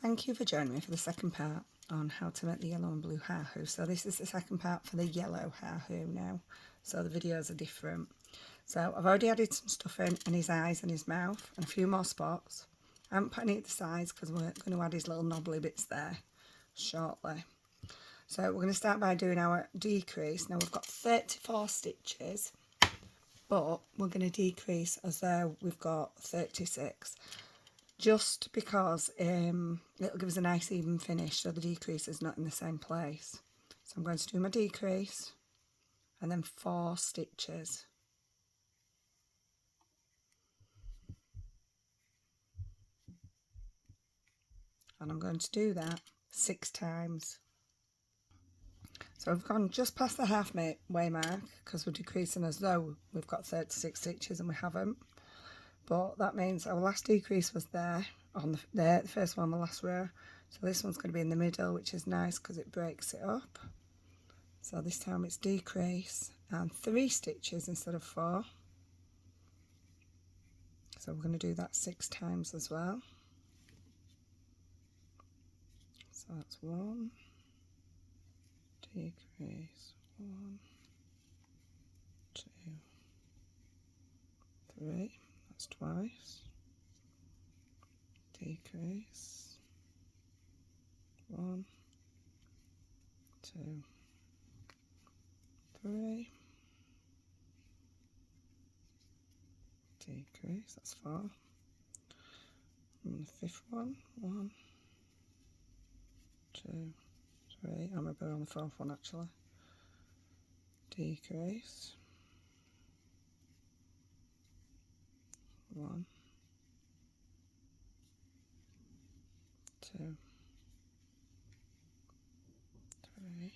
Thank you for joining me for the second part on how to make the yellow and blue Haahoo. So this is the second part for the yellow Haahoo now. So the videos are different. So I've already added some stuff in his eyes and his mouth and a few more spots. I haven't put any at the sides because we're going to add his little knobbly bits there shortly. So we're going to start by doing our decrease. Now we've got 34 stitches, but we're going to decrease as though we've got 36. Just because it'll give us a nice even finish, so the decrease is not in the same place. So I'm going to do my decrease and then 4 stitches. And I'm going to do that 6 times. So we've gone just past the halfway mark because we're decreasing as though we've got 36 stitches and we haven't. But that means our last decrease was there on the first one, the last row. So this one's going to be in the middle, which is nice because it breaks it up. So this time it's decrease and 3 stitches instead of 4. So we're going to do that 6 times as well. So that's 1, decrease, 1, 2, 3. That's twice. Decrease. 1, 2, 3. Decrease. That's 4. And the 5th one. 1, 2, 3. I'm a bit on the 4th one actually. Decrease. 1, 2, 3.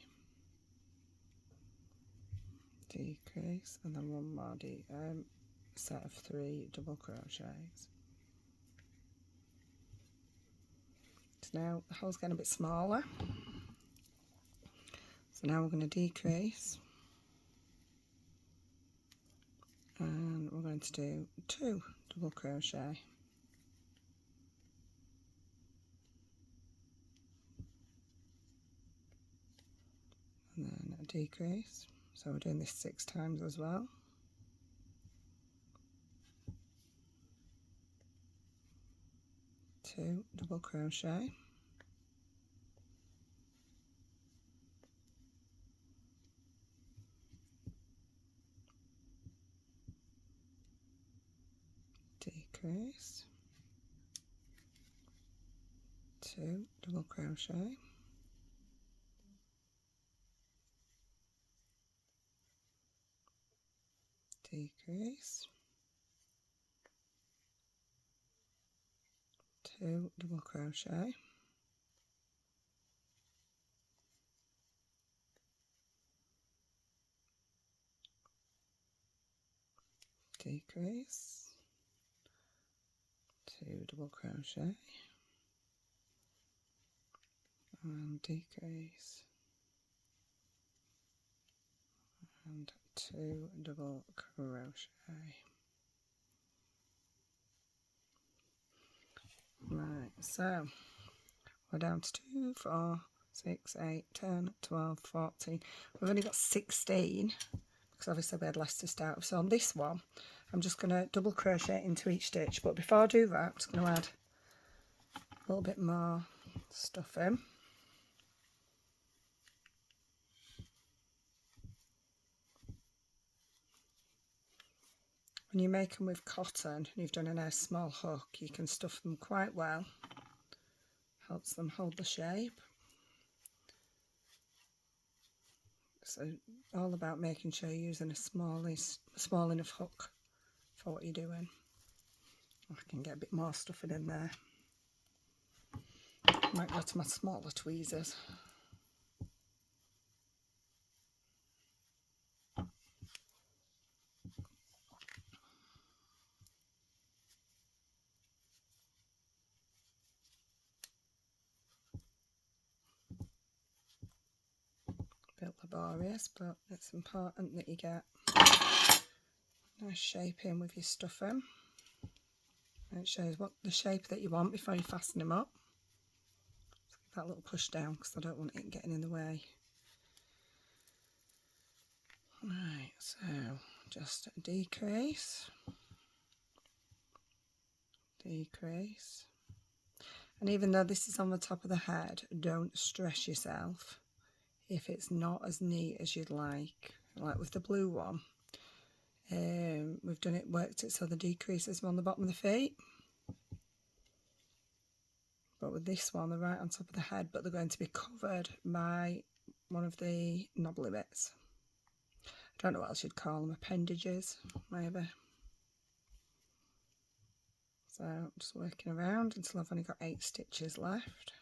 Decrease, and then one more set of 3 double crochets. So now the hole's getting a bit smaller. So now we're going to decrease, and we're going to do 2 double crochet. And then a decrease. So we're doing this 6 times as well. Two double crochet. Decrease. 2 double crochet. Decrease. 2 double crochet. Decrease. 2 double crochet. And decrease. And 2 double crochet. Right, so we're down to 2, 4, 6, 8, 10, 12, 14. We've only got 16 because obviously we had less to start with. So on this one, I'm just going to double crochet into each stitch. But before I do that, I'm just going to add a little bit more stuff in. When you make them with cotton and you've done a nice small hook, you can stuff them quite well. Helps them hold the shape. So all about making sure you're using a small enough hook for what you're doing. I can get a bit more stuffing in there. Might go to my smaller tweezers. Bit laborious, but it's important that you get a nice shape in with your stuffing. And it shows what the shape that you want before you fasten them up. that little push down because I don't want it getting in the way. Right, so just decrease, decrease. And even though this is on the top of the head, don't stress yourself if it's not as neat as you'd like. Like with the blue one, we've done it, worked it so the decreases are on the bottom of the feet. But with this one, they're right on top of the head, but they're going to be covered by one of the knobbly bits. I don't know what else you'd call them, appendages, maybe. So I'm just working around until I've only got 8 stitches left,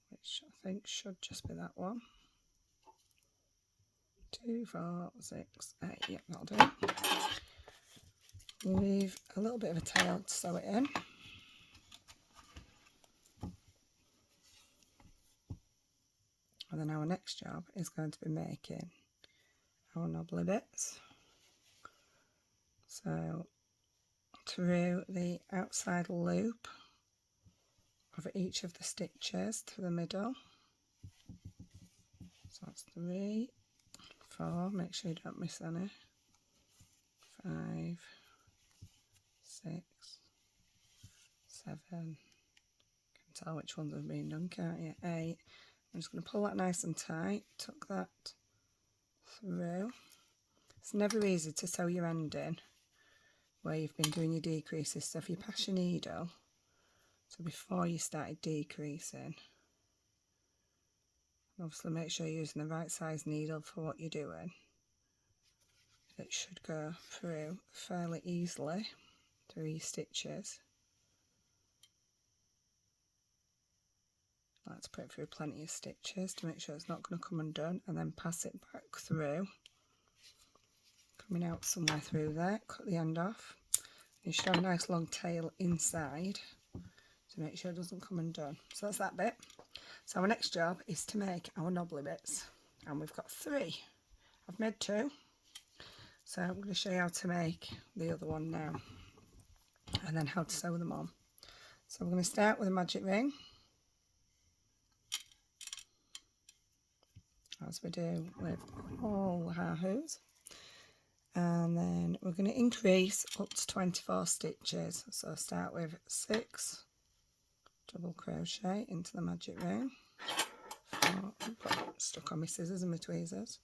which I think should just be that one. 2, 4, 6, 8, yeah, that'll do. Leave a little bit of a tail to sew it in. And then our next job is going to be making our knobbly bits. So through the outside loop of each of the stitches to the middle. So that's 3, 4, make sure you don't miss any. 5, 6, 7, can tell which ones have been done, can't you? 8. I'm just going to pull that nice and tight, tuck that through. It's never easy to sew your end in where you've been doing your decreases, so if you pass your needle, so before you started decreasing, obviously make sure you're using the right size needle for what you're doing. It should go through fairly easily through your stitches. Let's put it through plenty of stitches to make sure it's not going to come undone, and then pass it back through, coming out somewhere through there, cut the end off. You should have a nice long tail inside to make sure it doesn't come undone. So that's that bit. So our next job is to make our knobbly bits, and we've got 3. I've made 2, so I'm going to show you how to make the other one now and then how to sew them on. So we're going to start with a magic ring, as we do with all the Haahoos, and then we're going to increase up to 24 stitches. So start with 6 double crochet into the magic ring. 4, got stuck on my scissors and my tweezers.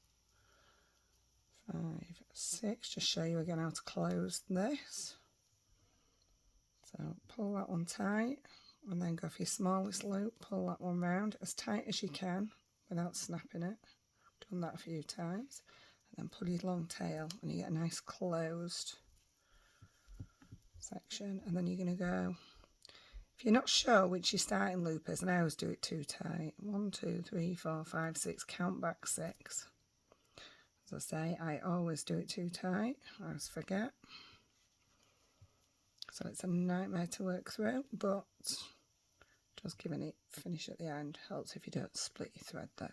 5, 6, just show you again how to close this. So pull that one tight, and then go for your smallest loop, pull that one round as tight as you can without snapping it. Done that a few times, and then pull your long tail and you get a nice closed section. And then you're going to go, if you're not sure which your starting loop is, and I always do it too tight, 1, 2, 3, 4, 5, 6, count back 6. As I say, I always do it too tight, I always forget. So it's a nightmare to work through, but just giving it finish at the end helps if you don't split your thread though.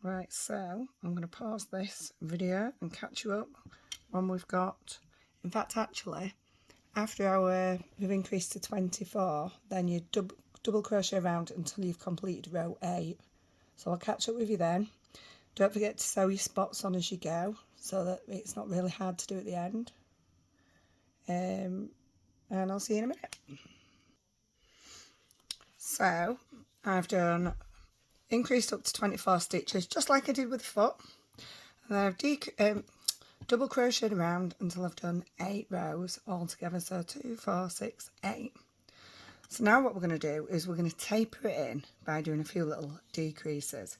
Right, so I'm going to pause this video and catch you up when we've got, in fact actually, after we've increased to 24, then you double crochet around until you've completed row 8. So I'll catch up with you then. Don't forget to sew your spots on as you go, so that it's not really hard to do at the end. And I'll see you in a minute. So I've done increased up to 24 stitches, just like I did with the foot. And then I've double crocheted around until I've done 8 rows all together. So 2, 4, 6, 8. So now what we're going to do is we're going to taper it in by doing a few little decreases.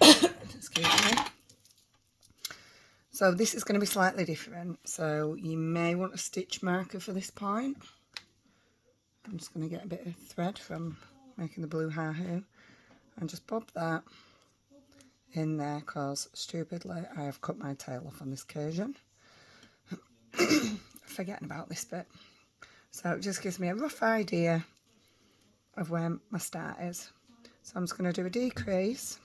Excuse me. So this is going to be slightly different. So you may want a stitch marker for this point. I'm just going to get a bit of thread from making the blue Haahoo and just bob that in there, because stupidly I have cut my tail off on this occasion. Forgetting about this bit. So it just gives me a rough idea of where my start is. So I'm just going to do a decrease.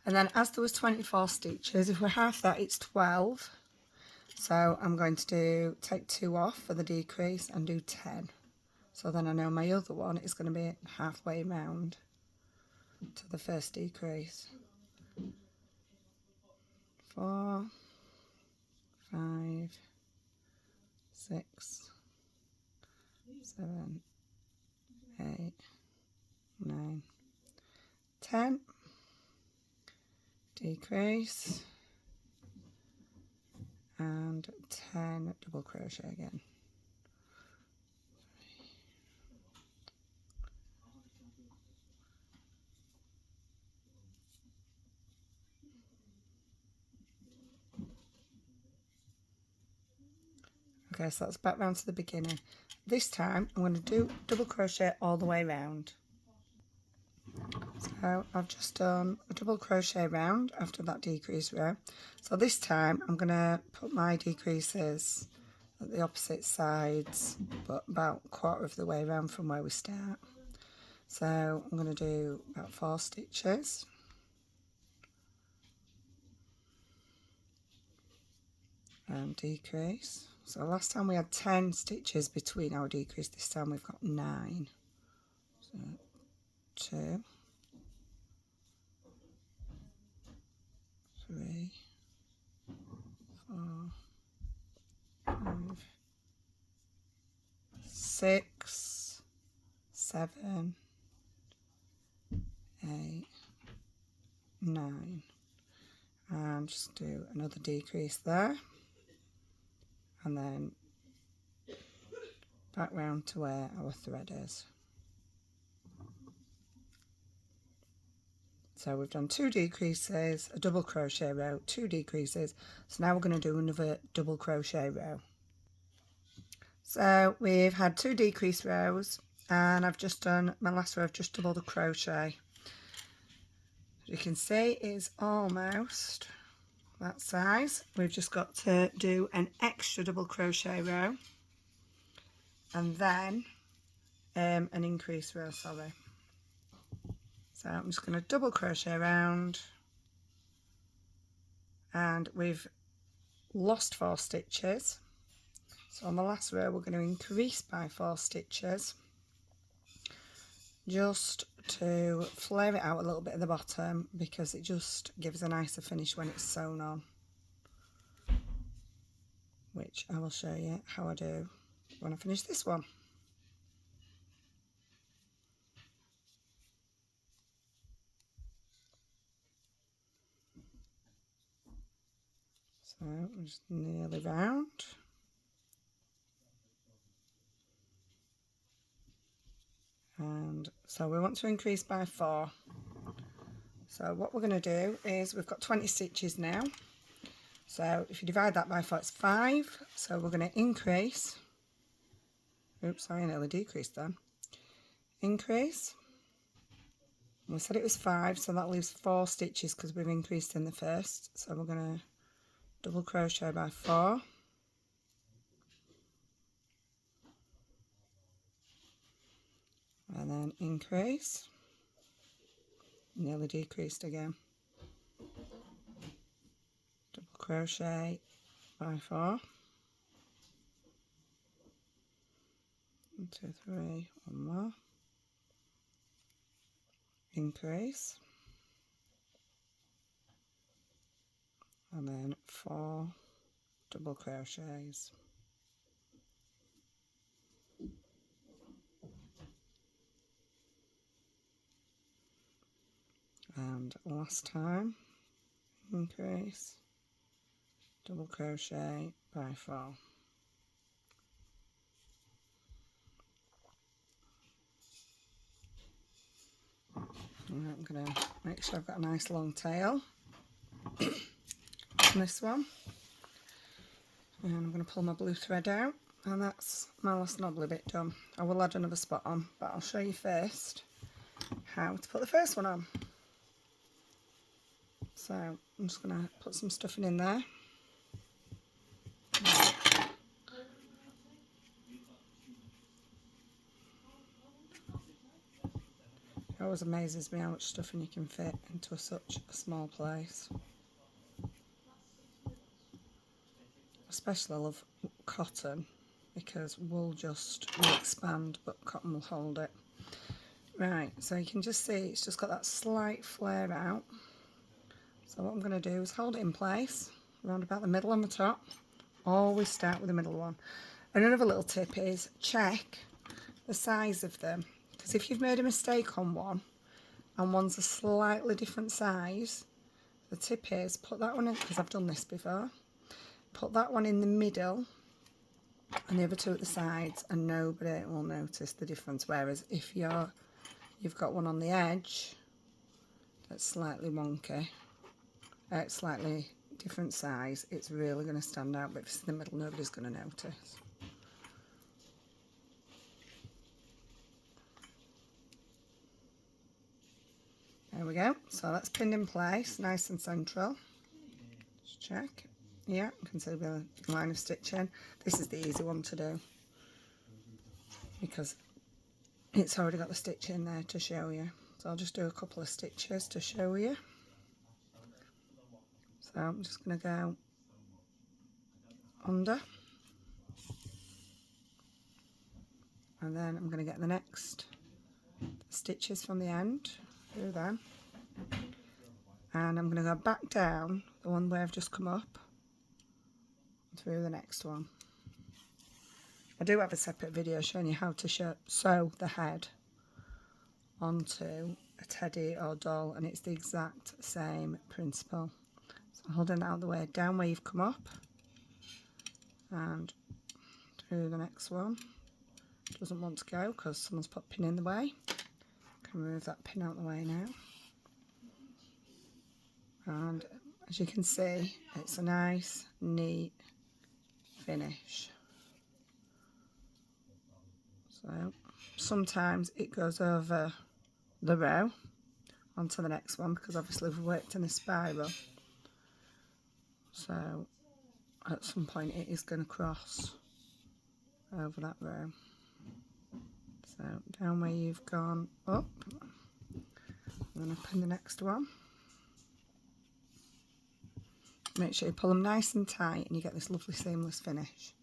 And then as there was 24 stitches, if we're half that, it's 12. So I'm going to take 2 off for the decrease and do 10. So then I know my other one is going to be halfway round to the first decrease. 4, 5, 6, 7, 8, 9, 10. Decrease. And 10 double crochet again. Okay, so that's back round to the beginning. This time I'm going to do double crochet all the way round. So I've just done a double crochet round after that decrease row. So this time I'm going to put my decreases at the opposite sides, but about a quarter of the way around from where we start. So I'm going to do about 4 stitches. And decrease. So last time we had 10 stitches between our decrease, this time we've got 9. So 2, 3, 4, 5, 6, 7, 8, 9. And just do another decrease there. And then back round to where our thread is. So we've done 2 decreases, a double crochet row, 2 decreases. So now we're going to do another double crochet row. So we've had 2 decrease rows and I've just done my last row. I've just doubled a crochet. As you can see, it's almost that size. We've just got to do an extra double crochet row and then an increase row, sorry. So I'm just going to double crochet around, and we've lost 4 stitches. So on the last row we're going to increase by 4 stitches just to flare it out a little bit at the bottom, because it just gives a nicer finish when it's sewn on, which I will show you how I do when I finish this one. So I'm just nearly round. And so we want to increase by 4. So what we're going to do is, we've got 20 stitches now. So if you divide that by 4, it's 5. So we're going to increase. Oops, sorry, I nearly decreased then. Increase. And we said it was 5, so that leaves 4 stitches because we've increased in the first. So we're going to double crochet by 4. And then increase. Nearly decreased again. Double crochet by 4. 1, 2, 3, 1 more. Increase. And then 4 double crochets. And last time, increase, double crochet by 4. I'm going to make sure I've got a nice long tail on this one, and I'm going to pull my blue thread out, and that's my last knobbly bit done. I will add another spot on, but I'll show you first how to put the first one on. So I'm just going to put some stuffing in there. It always amazes me how much stuffing you can fit into such a small place. especially love cotton, because wool just will expand but cotton will hold it. Right, so you can just see it's just got that slight flare out. So what I'm going to do is hold it in place around about the middle and the top. Always start with the middle one. And another little tip is check the size of them, because if you've made a mistake on one and one's a slightly different size, the tip is put that one in, because I've done this before, put that one in the middle and the other two at the sides, and nobody will notice the difference. Whereas if you've got one on the edge that's slightly wonky, slightly different size, it's really going to stand out, but if it's in the middle, nobody's going to notice. There we go, so that's pinned in place, nice and central. Just check. Yeah, you can see the line of stitching. This is the easy one to do, because it's already got the stitch in there to show you. So I'll just do a couple of stitches to show you. So I'm just going to go under, and then I'm going to get the next stitches from the end through them, and I'm going to go back down the one where I've just come up through the next one. I do have a separate video showing you how to sew the head onto a teddy or doll, and it's the exact same principle. So holding it out of the way, down where you've come up and through the next one. Doesn't want to go because someone's put a pin in the way. Can remove that pin out of the way now. And as you can see, it's a nice, neat finish. So sometimes it goes over the row onto the next one, because obviously we've worked in a spiral. So at some point it is going to cross over that row. So down where you've gone up, and then up in the next one. Make sure you pull them nice and tight and you get this lovely seamless finish.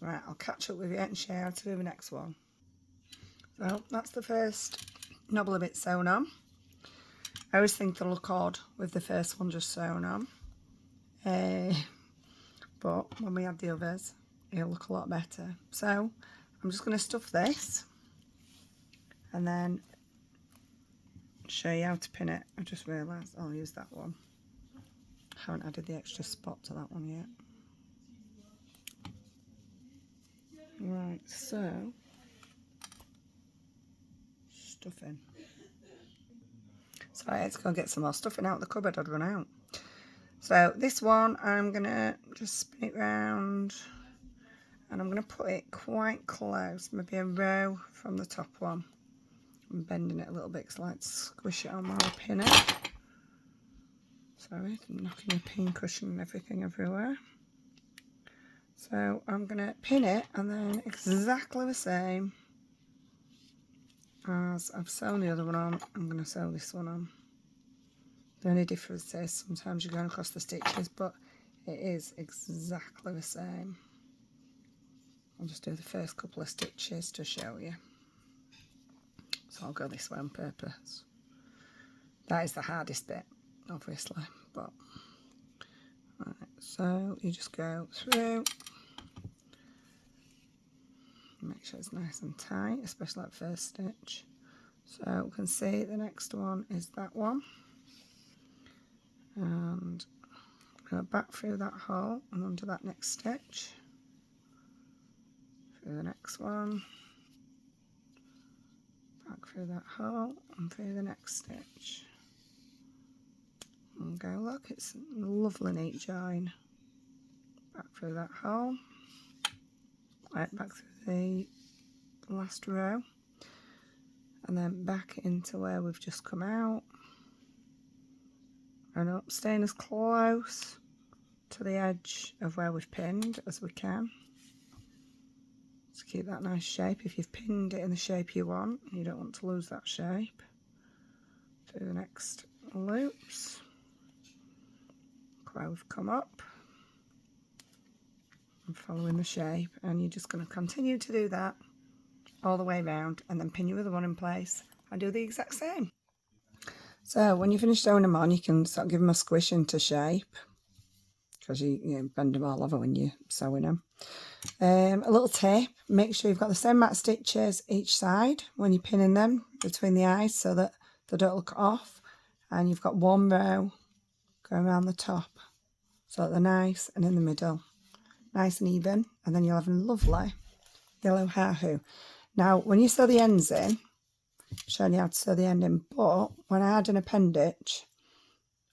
Right, I'll catch up with you and share how to do the next one. So that's the first knobble bit sewn on. I always think they look odd with the first one just sewn on. But when we add the others, it'll look a lot better. So I'm just going to stuff this and then show you how to pin it. I just realised I'll use that one. I haven't added the extra spot to that one yet. Right, so stuffing. So I had to go get some more stuffing out of the cupboard, I'd run out. So this one I'm going to just spin it round, and I'm going to put it quite close, maybe a row from the top one. I'm bending it a little bit because I like to squish it on while I pin it. Sorry, I'm knocking the pin cushion and everything everywhere. So I'm going to pin it, and then exactly the same as I've sewn the other one on, I'm going to sew this one on. The only difference is sometimes you're going across the stitches, but it is exactly the same. I'll just do the first couple of stitches to show you. So I'll go this way on purpose. That is the hardest bit, obviously, but right, so you just go through, make sure it's nice and tight, especially that first stitch. So we can see the next one is that one, and go back through that hole and under that next stitch, through the next one, back through that hole and through the next stitch. And go, look, it's a lovely neat join. Back through that hole, right back through the last row, and then back into where we've just come out, and up, staying as close to the edge of where we've pinned as we can to keep that nice shape. If you've pinned it in the shape you want, you don't want to lose that shape. Through the next loops, where we've come up, and following the shape, and you're just going to continue to do that all the way around, and then pin your other one in place and do the exact same. So when you finish sewing them on, you can sort of give them a squish into shape, because you bend them all over when you're sewing them. A little tip, make sure you've got the same amount of stitches each side when you're pinning them between the eyes so that they don't look off, and you've got one row going around the top so that they're nice and in the middle, nice and even, and then you'll have a lovely yellow Haahoo. Now when you sew the ends in, I'm showing you how to sew the end in, but when I add an appendage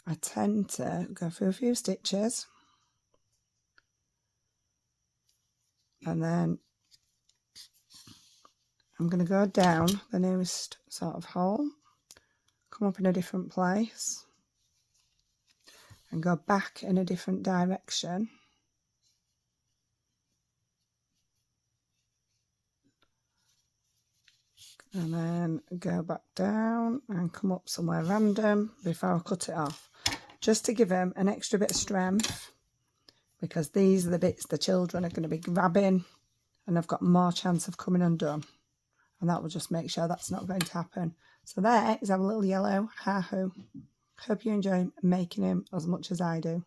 I tend to go through a few stitches and then I'm going to go down the nearest sort of hole, come up in a different place and go back in a different direction, and then go back down and come up somewhere random before I cut it off, just to give them an extra bit of strength, because these are the bits the children are going to be grabbing and they've got more chance of coming undone, and that will just make sure that's not going to happen. So there is our little yellow Haahoo. Hope you enjoy making him as much as I do.